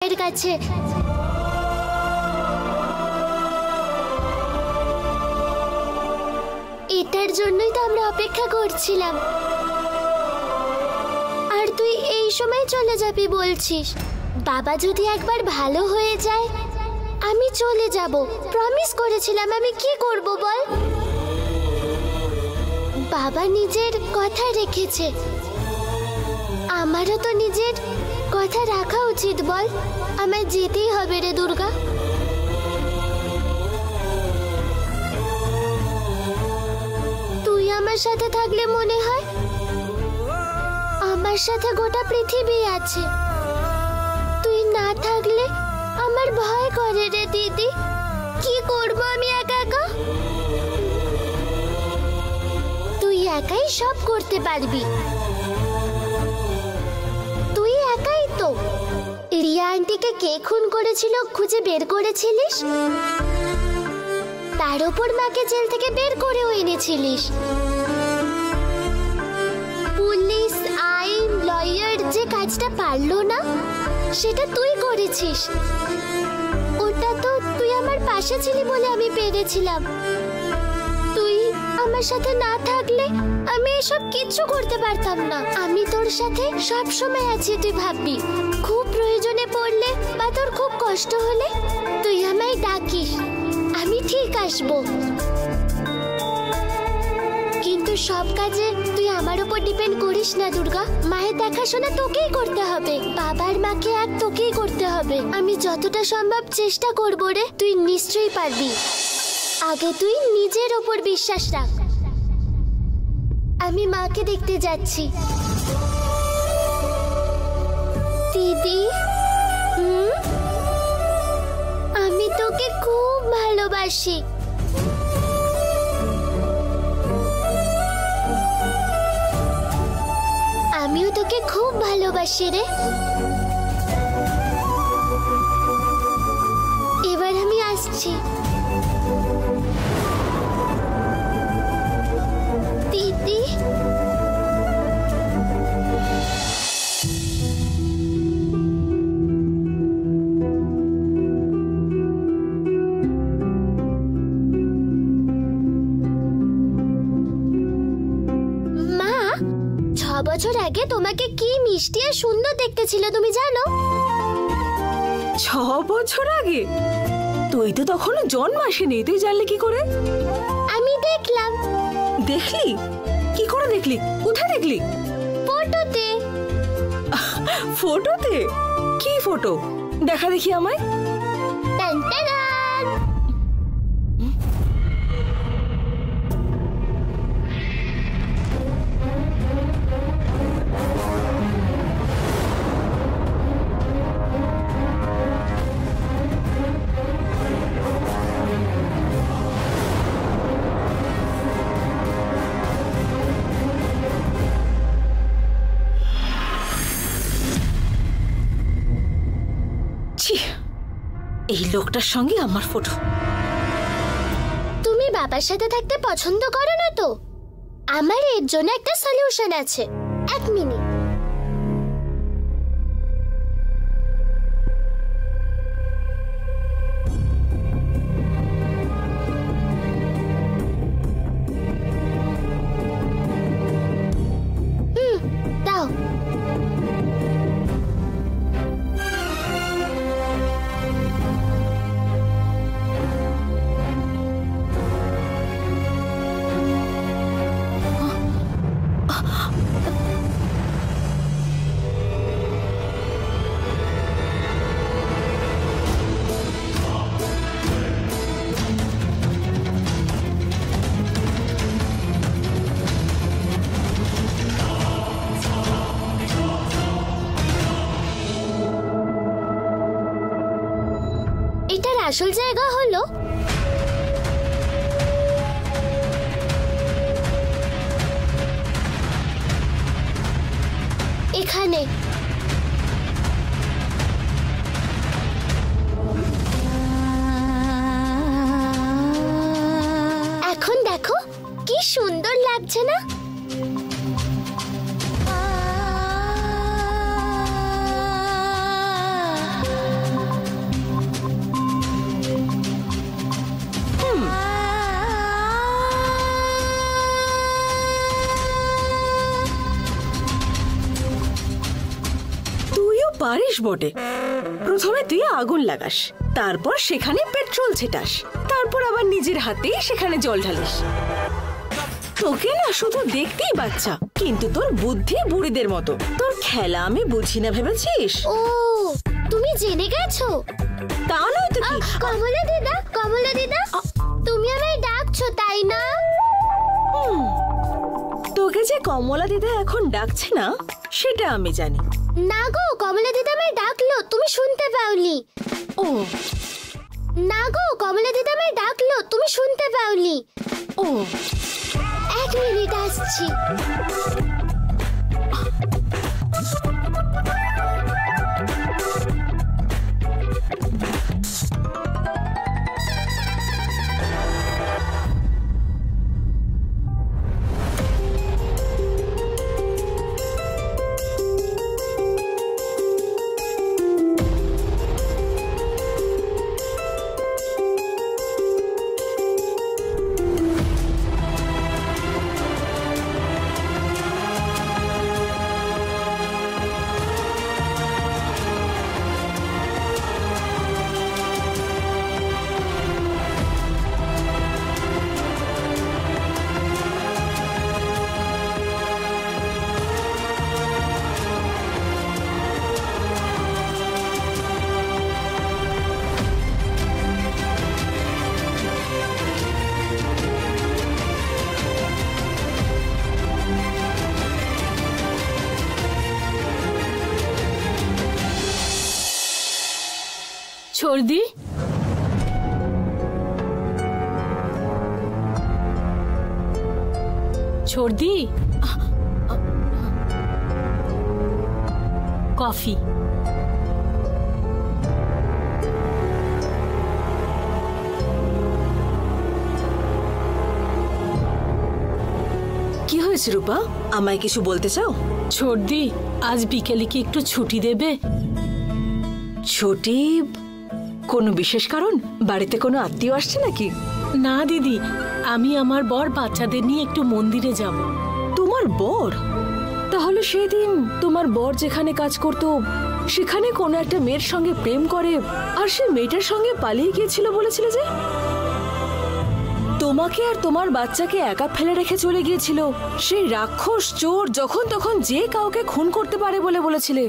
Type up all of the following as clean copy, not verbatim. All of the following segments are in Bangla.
এর কাছে এটার জন্যই তো আমরা অপেক্ষা করছিলাম। আর তুই এই সময় চলে যাবি বলছিস? বাবা যদি একবার ভালো হয়ে যায় আমি চলে যাব, প্রমিস করেছিলাম। আমি কি করব বল? বাবা নিজের কথা রেখেছে, আমারও তো নিজের কথা রাখা উচিত বল। আমায় যেতেই হবে রে দুর্গা। তুই আমার সাথে থাকলে মনে হয় আমার সাথে গোটা পৃথিবী আছে। তুই না থাকলে আমার ভয় করে রে দিদি। কি করব আমি একা একা? তুই একাই সব করতে পারবি। তুই একাই তো রিয়া আন্টিকে কে খুন করেছিল খুঁজে বের করেছিলিস, তার উপর মাকে জেল থেকে বের করেও এনেছিলিস। পুলিশ, আইন, লয়ার যে কাজটা পারলো না সেটা তুই করেছিস। ওটা তো তুই আমার পাশে ছিলি বলে আমি পেরেছিলাম। তুই আমার সাথে না থাকলে আমি এসব কিচ্ছু করতে পারতাম না। আমি তোর সাথে সব সময় আছি, তুই ভাববি। খুব প্রয়োজনে পড়লে বা তোর খুব কষ্ট হলে তুই আমায় ডাকিস, আমি ঠিক আসবো। কিন্তু সব কাজে তুই আমার উপর ডিপেন্ড করিস না দুর্গা। মায়ের দেখাশোনা তোকেই করতে হবে, বাবার মাকে এক তোকেই করতে হবে। আমি যতটা সম্ভব চেষ্টা করবো রে, তুই নিশ্চয়ই পারবি। আগে তুই নিজের ওপর বিশ্বাস রাখ। আমি মাকে দেখতে যাচ্ছি। দিদি, আমি তোকে খুব ভালোবাসি। আমিও তোকে খুব ভালোবাসি রে। এবার আমি আসছি। দিদি, বছর আগে তোমাকে কি মিষ্টি আর সুন্দর দেখতে ছিল তুমি জানো? 6 বছর আগে? তুই তো তখনও জন্ম আসেনি, তুই জানলি কি করে? আমি দেখলাম। দেখলি? কি করে দেখলি? কোথায় দেখলি? ফটোতে। ফটোতে? কি ফটো? দেখা দেখি আমায়। এই লোকটার সঙ্গে আমার ফটো। তুমি বাবার সাথে থাকতে পছন্দ করো না তো? আমার এর জন্য একটা সলিউশন আছে। 1 মিনিট। দাও। এটার আসল জায়গা হলো এখানে। এখন দেখো কি সুন্দর লাগছে না? পারিস বটে। প্রথমে তুই আগুন লাগাস, তারপর সেখানে পেট্রোল ছেটাস, তারপর আবার নিজের হাতেই সেখানে জল ঢালিস। তোকে না শুধু দেখতেই বাচ্চা, কিন্তু তোর বুদ্ধি বুড়িদের মতো। তোর খেলা আমি বুঝি না ভেবেছিস? ও তুমি জেনে গেছো? তা নয় তো কি। কমলা দিদা, কমলা দিদা, তুমি আমায় ডাকছো তাই না? তোকে যে কমলা দিদা এখন ডাকছে না সেটা আমি জানি। না গো, কমলা দিদা আমায় ডাকলো, তুমি শুনতে পাওনি। ও না গো, কমলা দিদা আমায় ডাকলো, তুমি শুনতে পাওনি। ও 1 মিনিট আসছি। छोड़ दी कॉफी। কি হয়েছে রূপা, আমায় কিছু বলতে চাও? छोड़ दी, आज বিকেলে কি একটু ছুটি দেবে? ছুটি? কোনো বিশেষ কারণ? বাড়িতে কোনো আত্মীয় আসছে নাকি? না দিদি, আমি আমার বর বাচ্চাদের নিয়ে একটু মন্দিরে যাব। তোমার বর? তাহলে সেদিন তোমার বর যেখানে কাজ করত সেখানে কোনো একটা মেয়ের সঙ্গে প্রেম করে আর সে মেয়েটার সঙ্গে পালিয়ে গিয়েছিল বলেছিলে যে? তোমাকে আর তোমার বাচ্চাকে একা ফেলে রেখে চলে গিয়েছিল সেই রাক্ষস চোর যখন তখন যে কাউকে খুন করতে পারে বলে বলেছিলে।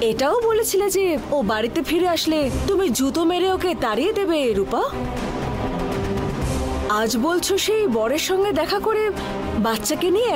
এটাও বলেছিলে যে ও বাড়িতে ফিরে আসলে তুমি জুতো মেরে ওকে তাড়িয়ে দেবে রূপা। আজ বলছো সেই বরের সঙ্গে দেখা করে বাচ্চাকে নিয়ে